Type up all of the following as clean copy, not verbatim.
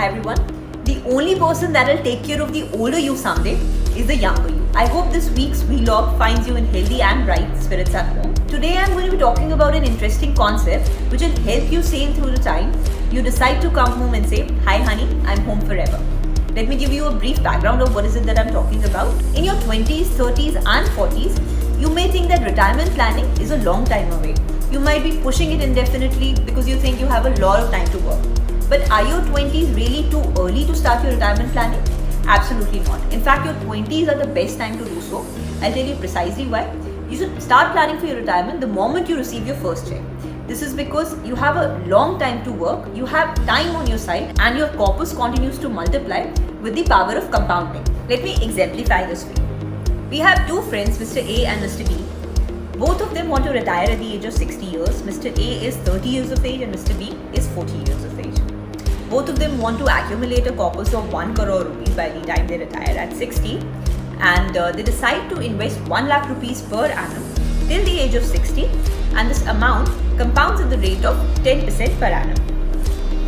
Hi everyone. The only person that will take care of the older you someday is the younger you. I hope this week's vlog finds you in healthy and bright spirits at home. Today I'm going to be talking about an interesting concept which will help you sail through the time you decide to come home and say, "Hi honey, I'm home forever." Let me give you a brief background of what is it that I'm talking about. In your 20s, 30s and 40s, you may think that retirement planning is a long time away. You might be pushing it indefinitely because you think you have a lot of time to work. But are your 20s really too early to start your retirement planning? Absolutely not. In fact, your 20s are the best time to do so. I'll tell you precisely why. You should start planning for your retirement the moment you receive your first check. This is because you have a long time to work, you have time on your side, and your corpus continues to multiply with the power of compounding. Let me exemplify this for you. We have two friends, Mr. A and Mr. B. Both of them want to retire at the age of 60 years. Mr. A is 30 years of age and Mr. B is 40 years of age. Both of them want to accumulate a corpus of 1 crore rupees by the time they retire at 60, and they decide to invest 1 lakh rupees per annum till the age of 60, and this amount compounds at the rate of 10% per annum.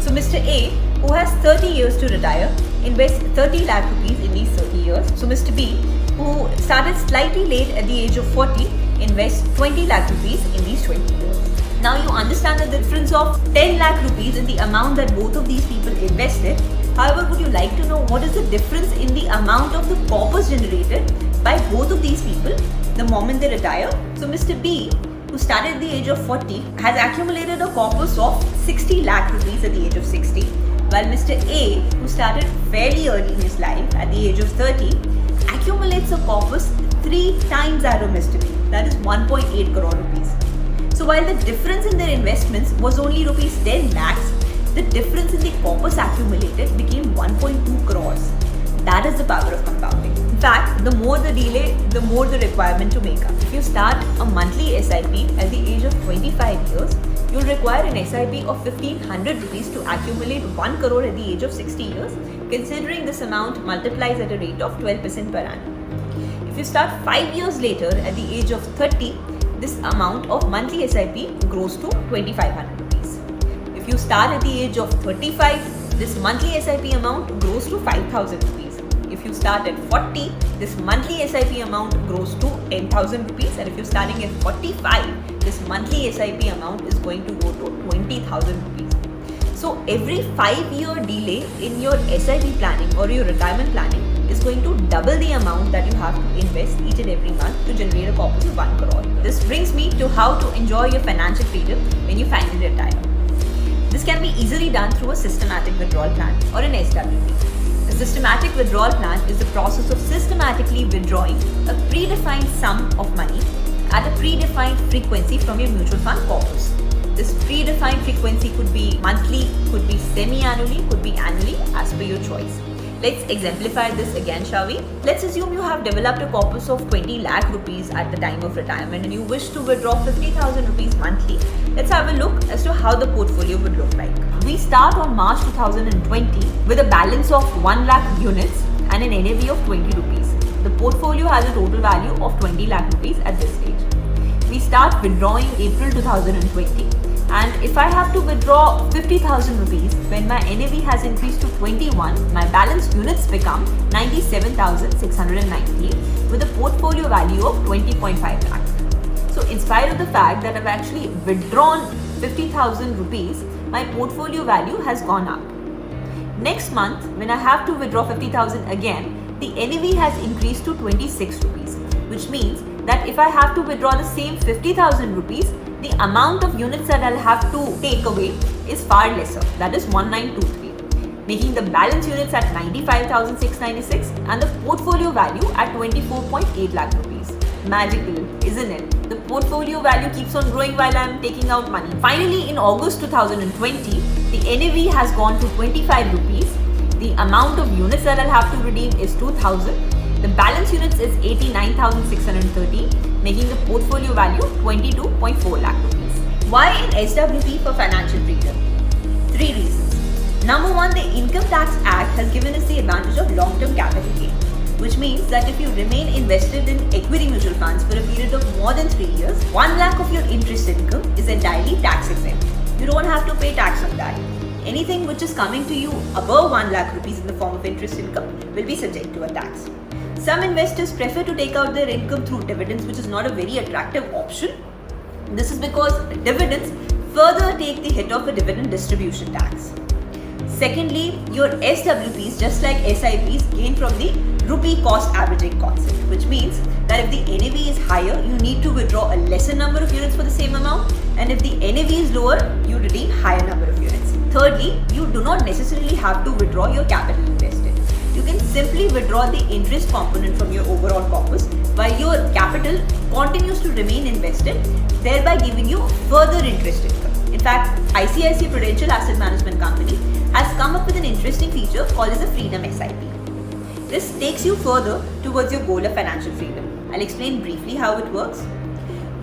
So Mr. A, who has 30 years to retire, invests 30 lakh rupees in these 30 years. So Mr. B, who started slightly late at the age of 40, invests 20 lakh rupees in these 20 years. Now you understand the difference of 10 lakh rupees in the amount that both of these people invested. However, would you like to know what is the difference in the amount of the corpus generated by both of these people the moment they retire? So Mr. B, who started at the age of 40, has accumulated a corpus of 60 lakh rupees at the age of 60, while Mr. A, who started fairly early in his life at the age of 30, accumulates a corpus 3 times that of Mr. B, that is 1.8 crore rupees. So while the difference in their investments was only rupees 10 lakhs, the difference in the corpus accumulated became 1.2 crores. That is the power of compounding. In fact, the more the delay, the more the requirement to make up. If you start a monthly SIP at the age of 25 years, you'll require an SIP of 1500 rupees to accumulate 1 crore at the age of 60 years, considering this amount multiplies at a rate of 12% per annum. If you start 5 years later at the age of 30, this amount of monthly SIP grows to 2500 rupees. If you start at the age of 35, this monthly SIP amount grows to 5000 rupees. If you start at 40, this monthly SIP amount grows to 10,000 rupees. And if you're starting at 45, this monthly SIP amount is going to go to 20,000 rupees. So every 5-year delay in your SIP planning or your retirement planning is going to double the amount that you have to invest each and every month to generate a corpus of 1 crore. This brings me to how to enjoy your financial freedom when you finally retire. This can be easily done through a systematic withdrawal plan or an SWP. A systematic withdrawal plan is the process of systematically withdrawing a predefined sum of money at a predefined frequency from your mutual fund corpus. This predefined frequency could be monthly, could be semi-annually, could be annually as per your choice. Let's exemplify this again, shall we? Let's assume you have developed a corpus of 20 lakh rupees at the time of retirement and you wish to withdraw 50,000 rupees monthly. Let's have a look as to how the portfolio would look like. We start on March 2020 with a balance of 1 lakh units and an NAV of 20 rupees. The portfolio has a total value of 20 lakh rupees at this stage. We start withdrawing April 2020. And if I have to withdraw 50,000 rupees when my NAV has increased to 21, my balance units become 97,698 with a portfolio value of 20.5 lakhs. So in spite of the fact that I've actually withdrawn 50,000 rupees, my portfolio value has gone up. Next month, when I have to withdraw 50,000 again, the NAV has increased to 26 rupees, which means that if I have to withdraw the same 50,000 rupees, the amount of units that I'll have to take away is far lesser, that is 1923, making the balance units at 95,696 and the portfolio value at 24.8 lakh rupees. Magical, isn't it? The portfolio value keeps on growing while I'm taking out money. Finally, in August 2020, the NAV has gone to 25 rupees. The amount of units that I'll have to redeem is 2,000. The balance units is 89,630, making the portfolio value 22.4 lakh rupees. Why an SWP for financial freedom? 3 reasons. Number 1, the Income Tax Act has given us the advantage of long-term capital gain, which means that if you remain invested in equity mutual funds for a period of more than 3 years, 1 lakh of your interest income is entirely tax exempt. You don't have to pay tax on that. anything which is coming to you above 1 lakh rupees in the form of interest income will be subject to a tax. Some investors prefer to take out their income through dividends, which is not a very attractive option. This is because dividends further take the hit of a dividend distribution tax. Secondly, your SWPs, just like SIPs, gain from the rupee cost averaging concept, which means that if the NAV is higher, you need to withdraw a lesser number of units for the same amount, and if the NAV is lower, you redeem higher number of units. Thirdly, you do not necessarily have to withdraw your capital invested. You can simply withdraw the interest component from your overall corpus while your capital continues to remain invested, thereby giving you further interest income. In fact, ICICI Prudential Asset Management Company has come up with an interesting feature called as a Freedom SIP. This takes you further towards your goal of financial freedom. I'll explain briefly how it works.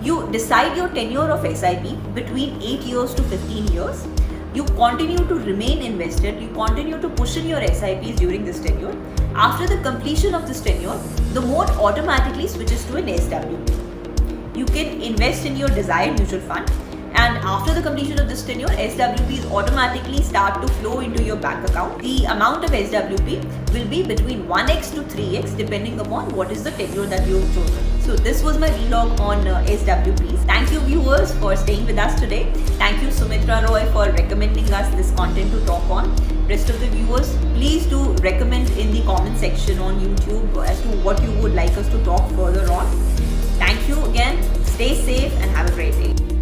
You decide your tenure of SIP between 8 years to 15 years. You continue to remain invested, you continue to push in your SIPs during this tenure. After the completion of this tenure, the mode automatically switches to an SWP. You can invest in your desired mutual fund, and after the completion of this tenure, SWPs automatically start to flow into your bank account. The amount of SWP will be between 1x to 3x depending upon what is the tenure that you have chosen. So this was my vlog on SWPs. Thank you viewers for staying with us today. Thank you Sumitra Roy for recommending us this content to talk on. Rest of the viewers, please do recommend in the comment section on YouTube as to what you would like us to talk further on. Thank you again. Stay safe and have a great day.